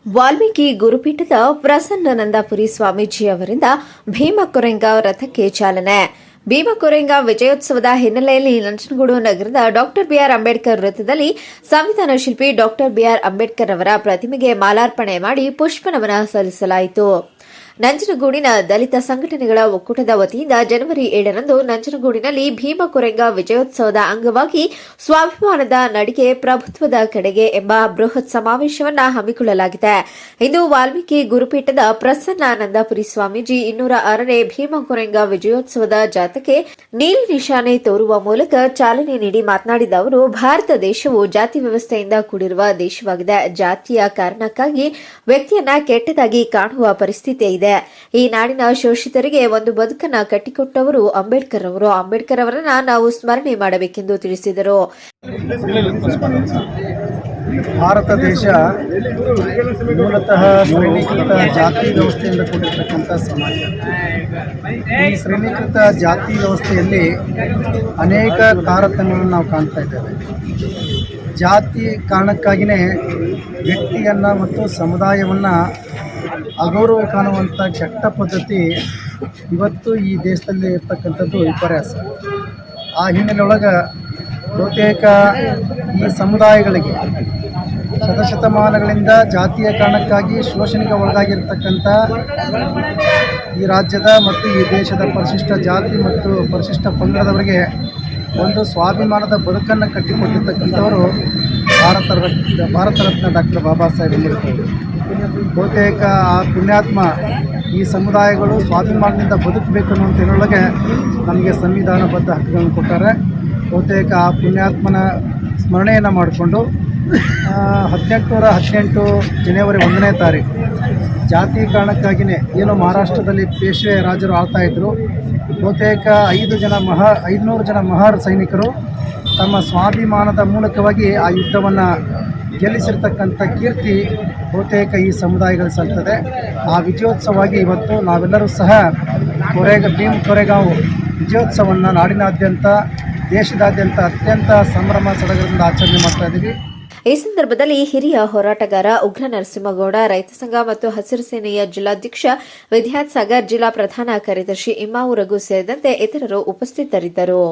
ವಾಲ್ಮೀಕಿ ಗುರುಪೀಠದ ಪ್ರಸನ್ನಾನಂದಪುರಿ ಸ್ವಾಮೀಜಿ ಅವರಿಂದ ಭೀಮಕೊರೆಂಗ ರಥಕ್ಕೆ ಚಾಲನೆ. ಭೀಮಕೊರೆಂಗ ವಿಜಯೋತ್ಸವದ ಹಿನ್ನೆಲೆಯಲ್ಲಿ ನಂಜನಗೂಡು ನಗರದ ಡಾ ಬಿಆರ್ ಅಂಬೇಡ್ಕರ್ ವೃತ್ತದಲ್ಲಿ ಸಂವಿಧಾನ ಶಿಲ್ಪಿ ಡಾ ಬಿಆರ್ ಅಂಬೇಡ್ಕರ್ ಅವರ ಪ್ರತಿಮೆಗೆ ಮಾಲಾರ್ಪಣೆ ಮಾಡಿ ಪುಷ್ಪನಮನ ಸಲ್ಲಿಸಲಾಯಿತು. ನಂಜನಗೂಡಿನ ದಲಿತ ಸಂಘಟನೆಗಳ ಒಕ್ಕೂಟದ ವತಿಯಿಂದ ಜನವರಿ 7ರಂದು ನಂಜನಗೂಡಿನಲ್ಲಿ ಭೀಮಕೊರೆಂಗ ವಿಜಯೋತ್ಸವದ ಅಂಗವಾಗಿ ಸ್ವಾಭಿಮಾನದ ನಡಿಗೆ ಪ್ರಭುತ್ವದ ಕಡೆಗೆ ಎಂಬ ಬೃಹತ್ ಸಮಾವೇಶವನ್ನು ಹಮ್ಮಿಕೊಳ್ಳಲಾಗಿದೆ. ಇಂದು ವಾಲ್ಮೀಕಿ ಗುರುಪೀಠದ ಪ್ರಸನ್ನಾನಂದಪುರಿ ಸ್ವಾಮೀಜಿ 206ನೇ ಭೀಮಕೊರೆಂಗ ವಿಜಯೋತ್ಸವದ ಜಾಥಾಕ್ಕೆ ನೀಲಿ ನಿಶಾನೆ ತೋರುವ ಮೂಲಕ ಚಾಲನೆ ನೀಡಿ ಮಾತನಾಡಿದ ಅವರು, ಭಾರತ ದೇಶವು ಜಾತಿ ವ್ಯವಸ್ಥೆಯಿಂದ ಕೂಡಿರುವ ದೇಶವಾಗಿದೆ. ಜಾತಿಯ ಕಾರಣಕ್ಕಾಗಿ ವ್ಯಕ್ತಿಯನ್ನ ಕೆಟ್ಟದಾಗಿ ಕಾಣುವ ಪರಿಸ್ಥಿತಿ ಇದೆ. ಈ ನಾಡಿನ ಶೋಷಿತರಿಗೆ ಒಂದು ಬದುಕನ್ನ ಕಟ್ಟಿಕೊಟ್ಟವರು ಅಂಬೇಡ್ಕರ್ ಅವರು. ಅಂಬೇಡ್ಕರ್ ಅವರನ್ನ ನಾವು ಸ್ಮರಣೆ ಮಾಡಬೇಕೆಂದು ತಿಳಿಸಿದರು. ಭಾರತ ದೇಶ ಮೂಲತಃ ಶ್ರೇಣೀಕೃತ ಜಾತಿ ವ್ಯವಸ್ಥೆಯಿಂದ ಕೂಡಿರತಕ್ಕಂಥ ಸಮಾಜ. ಈ ಶ್ರೇಣೀಕೃತ ಜಾತಿ ವ್ಯವಸ್ಥೆಯಲ್ಲಿ ಅನೇಕ ತಾರತಮ್ಯವನ್ನು ನಾವು ಕಾಣ್ತಾ ಇದ್ದೇವೆ. ಜಾತಿ ಕಾರಣಕ್ಕಾಗಿಯೇ ವ್ಯಕ್ತಿಯನ್ನು ಮತ್ತು ಸಮುದಾಯವನ್ನು ಅಗೌರವ ಕಾಣುವಂಥ ಕೆಟ್ಟ ಪದ್ಧತಿ ಇವತ್ತು ಈ ದೇಶದಲ್ಲಿ ಇರ್ತಕ್ಕಂಥದ್ದು ವಿಪರ್ಯಾಸ. ಆ ಹಿನ್ನೆಲೆಯೊಳಗೆ ಬಹುತೇಕ ಈ ಸಮುದಾಯಗಳಿಗೆ ಶತಶತಮಾನಗಳಿಂದ ಜಾತಿಯ ಕಾರಣಕ್ಕಾಗಿ ಶೋಷಣೆಗೆ ಒಳಗಾಗಿರ್ತಕ್ಕಂಥ ಈ ರಾಜ್ಯದ ಮತ್ತು ಈ ದೇಶದ ಪರಿಶಿಷ್ಟ ಜಾತಿ ಮತ್ತು ಪರಿಶಿಷ್ಟ ಪಂಗಡದವರಿಗೆ ಒಂದು ಸ್ವಾಭಿಮಾನದ ಬದುಕನ್ನು ಕಟ್ಟಿಕೊಟ್ಟಿರ್ತಕ್ಕಂಥವರು ಭಾರತ ರತ್ನ ಡಾಕ್ಟರ್ ಬಾಬಾ ಸಾಹೇಬ್ ಅಂಬೇಡ್ಕರ್. ಬಹುತೇಕ ಆ ಪುಣ್ಯಾತ್ಮ ಈ ಸಮುದಾಯಗಳು ಸ್ವಾಭಿಮಾನದಿಂದ ಬದುಕಬೇಕು ಅನ್ನುವಂಥ ಇದರೊಳಗೆ ನಮಗೆ ಸಂವಿಧಾನಬದ್ಧ ಹಕ್ಕುಗಳನ್ನು ಕೊಟ್ಟಾರೆ. ಬಹುತೇಕ ಆ ಪುಣ್ಯಾತ್ಮನ ಸ್ಮರಣೆಯನ್ನು ಮಾಡಿಕೊಂಡು 1818 ಜನವರಿ 1ನೇ ತಾರೀಕು ಜಾತಿ ಕಾರಣಕ್ಕಾಗಿಯೇ ಏನು ಮಹಾರಾಷ್ಟ್ರದಲ್ಲಿ ಪೇಶ್ವೆ ರಾಜರು ಆಳ್ತಾಯಿದ್ರು. ಬಹುತೇಕ 500 ಜನ ಮಹಾರ್ ಸೈನಿಕರು ತಮ್ಮ ಸ್ವಾಭಿಮಾನದ ಮೂಲಕವಾಗಿ ಆ ಯುದ್ಧವನ್ನು ಗೆಲ್ಲಿಸಿರ್ತಕ್ಕಂಥ ಕೀರ್ತಿ ಬಹುತೇಕ ಈ ಸಮುದಾಯಗಳು ಸಲ್ತದೆ. ಆ ವಿಜಯೋತ್ಸವವಾಗಿ ಇವತ್ತು ನಾವೆಲ್ಲರೂ ಸಹ ಭೀಮ್ ಕೊರೆಗಾಂವ್ ವಿಜಯೋತ್ಸವವನ್ನು ನಾಡಿನಾದ್ಯಂತ ದೇಶದಾದ್ಯಂತ ಅತ್ಯಂತ ಸಂಭ್ರಮ ಸಡಗರದಿಂದ ಆಚರಣೆ ಮಾಡ್ತಾ ಇದ್ದೀವಿ. ಈ ಸಂದರ್ಭದಲ್ಲಿ ಹಿರಿಯ ಹೋರಾಟಗಾರ ಉಗ್ರ ನರಸಿಂಹಗೌಡ, ರೈತ ಸಂಘ ಮತ್ತು ಹಸಿರು ಸೇನೆಯ ಜಿಲ್ಲಾಧ್ಯಕ್ಷ ವಿದ್ಯಾತ್ ಸಾಗರ್, ಜಿಲ್ಲಾ ಪ್ರಧಾನ ಕಾರ್ಯದರ್ಶಿ ಇಮ್ಮಾವು ರಘು ಸೇರಿದಂತೆ ಇತರರು ಉಪಸ್ಥಿತರಿದ್ದರು.